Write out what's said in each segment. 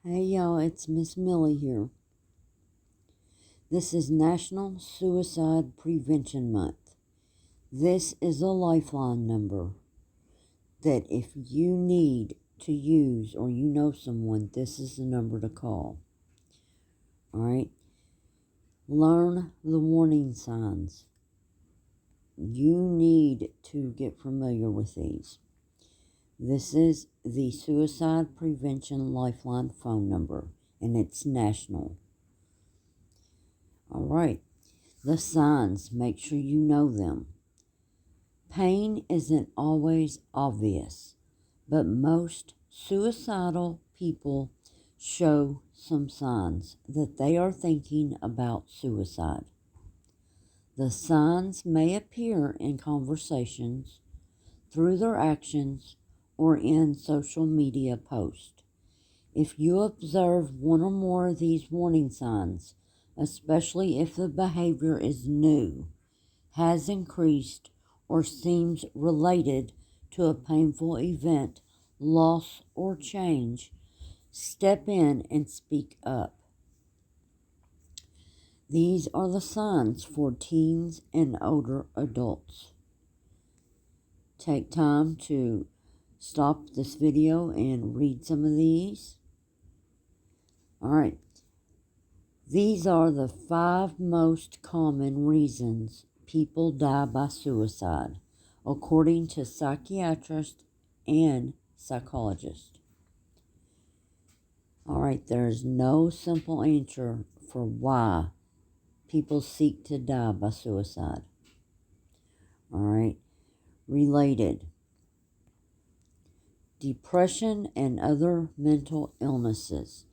Hey y'all, it's Miss Millie here. This is National Suicide Prevention Month. This is a lifeline number that if you need to use or you know someone, this is the number to call. Alright? Learn the warning signs. You need to get familiar with these. This is the Suicide Prevention Lifeline phone number, and it's national. All right, the signs, make sure you know them. Pain isn't always obvious, but most suicidal people show some signs that they are thinking about suicide. The signs may appear in conversations, through their actions, or in social media posts. If you observe one or more of these warning signs, especially if the behavior is new, has increased, or seems related to a painful event, loss, or change, step in and speak up. These are the signs for teens and older adults. Take time to stop this video and read some of these. All right. These are the 5 most common reasons people die by suicide, according to psychiatrists and psychologists. All right, there's no simple answer for why people seek to die by suicide. All right, related. Depression and other mental illnesses.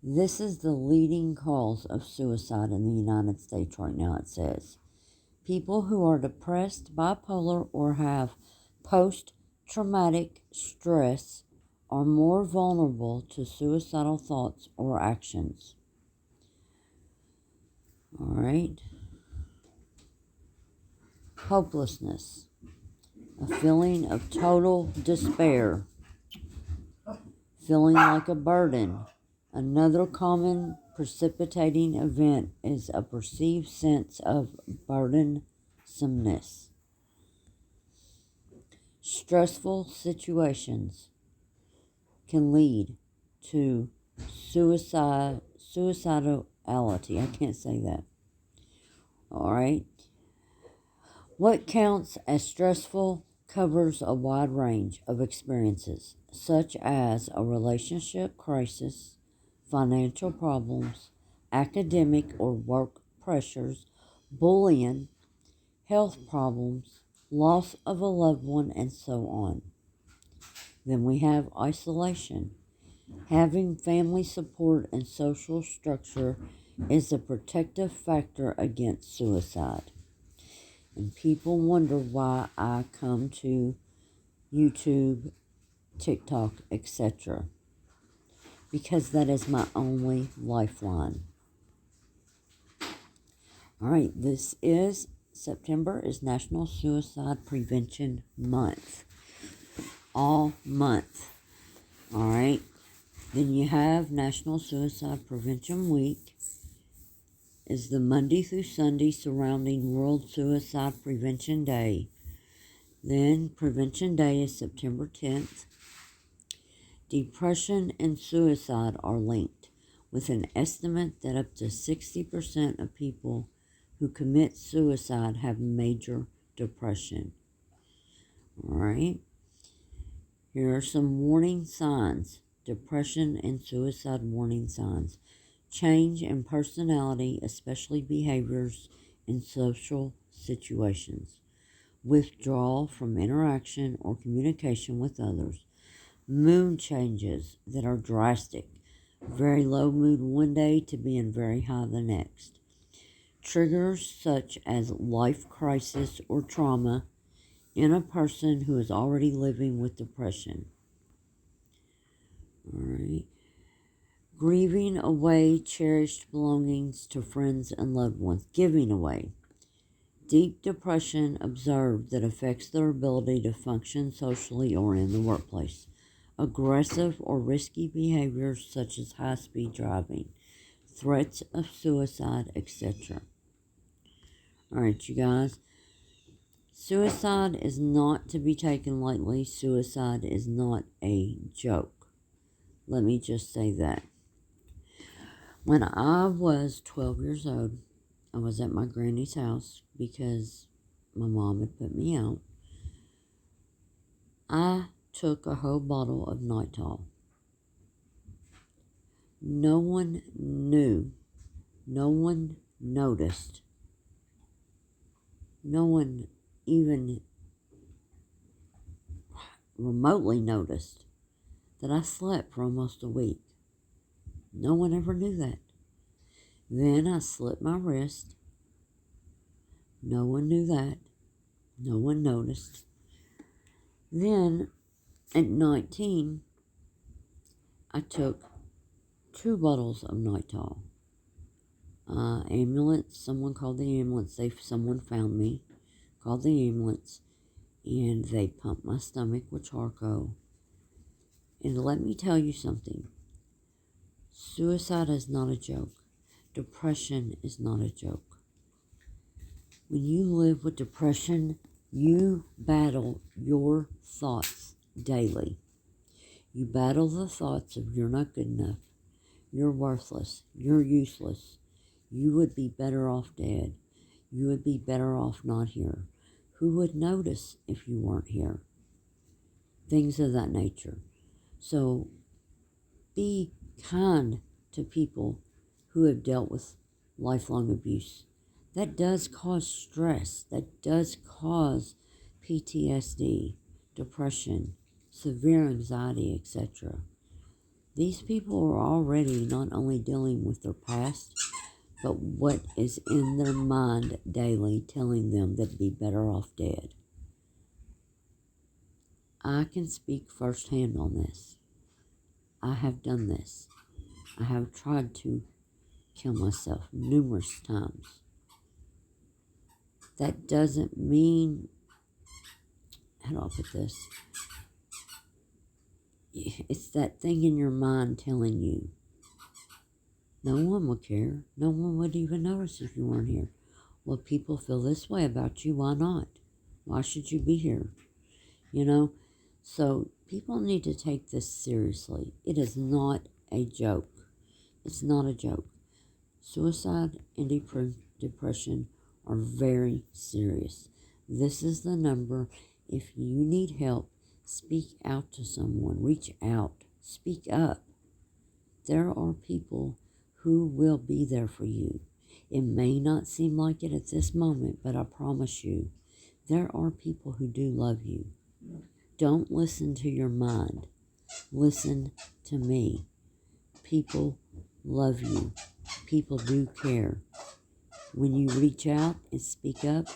This is the leading cause of suicide in the United States right now, it says. People who are depressed, bipolar, or have post-traumatic stress are more vulnerable to suicidal thoughts or actions. All right. Hopelessness. A feeling of total despair. Feeling like a burden. Another common precipitating event is a perceived sense of burdensomeness. Stressful situations can lead to suicidality. I can't say that. All right. What counts as stressful covers a wide range of experiences, such as a relationship crisis, financial problems, academic or work pressures, bullying, health problems, loss of a loved one, and so on. Then we have isolation. Having family support and social structure is a protective factor against suicide. And people wonder why I come to YouTube, TikTok, etc. Because that is my only lifeline. All right, this is September is National Suicide Prevention Month. All month. All right. Then you have National Suicide Prevention Week. Is the Monday through Sunday surrounding World Suicide Prevention Day. Then Prevention Day is September 10th. Depression and suicide are linked, with an estimate that up to 60% of people who commit suicide have major depression. All right. Here are some warning signs. Depression and suicide warning signs. Change in personality, especially behaviors in social situations. Withdrawal from interaction or communication with others. Mood changes that are drastic. Very low mood one day to being very high the next. Triggers such as life crisis or trauma in a person who is already living with depression. All right. Grieving away cherished belongings to friends and loved ones. Giving away. Deep depression observed that affects their ability to function socially or in the workplace. aggressive or risky behaviors such as high-speed driving, threats of suicide, etc. Alright, you guys. Suicide is not to be taken lightly. Suicide is not a joke. Let me just say that. When I was 12 years old, I was at my granny's house because my mom had put me out. I took a whole bottle of Nitol. No one knew. No one noticed. No one even remotely noticed that I slept for almost a week. No one ever knew that. Then I slit my wrist. No one knew that. No one noticed. Then, at 19, I took 2 bottles of Nitol. Ambulance, someone called the ambulance. Someone found me, called the ambulance, and they pumped my stomach with charcoal. And let me tell you something. Suicide is not a joke. Depression is not a joke. When you live with depression, you battle your thoughts daily. You battle the thoughts of you're not good enough, you're worthless, you're useless, you would be better off dead, you would be better off not here. Who would notice if you weren't here? Things of that nature. So be kind to people who have dealt with lifelong abuse. That does cause stress. That does cause PTSD, depression, severe anxiety, etc. These people are already not only dealing with their past, but what is in their mind daily telling them they'd be better off dead. I can speak firsthand on this. I have done this. I have tried to kill myself numerous times. That doesn't mean, how do I put this? It's that thing in your mind telling you, no one would care. No one would even notice if you weren't here. Well, people feel this way about you. Why not? Why should you be here? You know? So people need to take this seriously. It is not a joke. It's not a joke. Suicide and depression are very serious. This is the number. If you need help, speak out to someone. Reach out. Speak up. There are people who will be there for you. It may not seem like it at this moment, but I promise you, there are people who do love you. Don't listen to your mind. Listen to me. People love you. People do care. When you reach out and speak up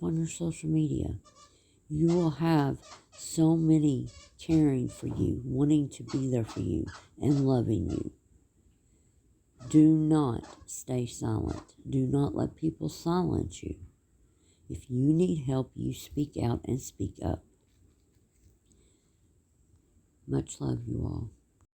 on your social media. You will have so many caring for you, wanting to be there for you, and loving you. Do not stay silent. Do not let people silence you. If you need help, you speak out and speak up. Much love, you all.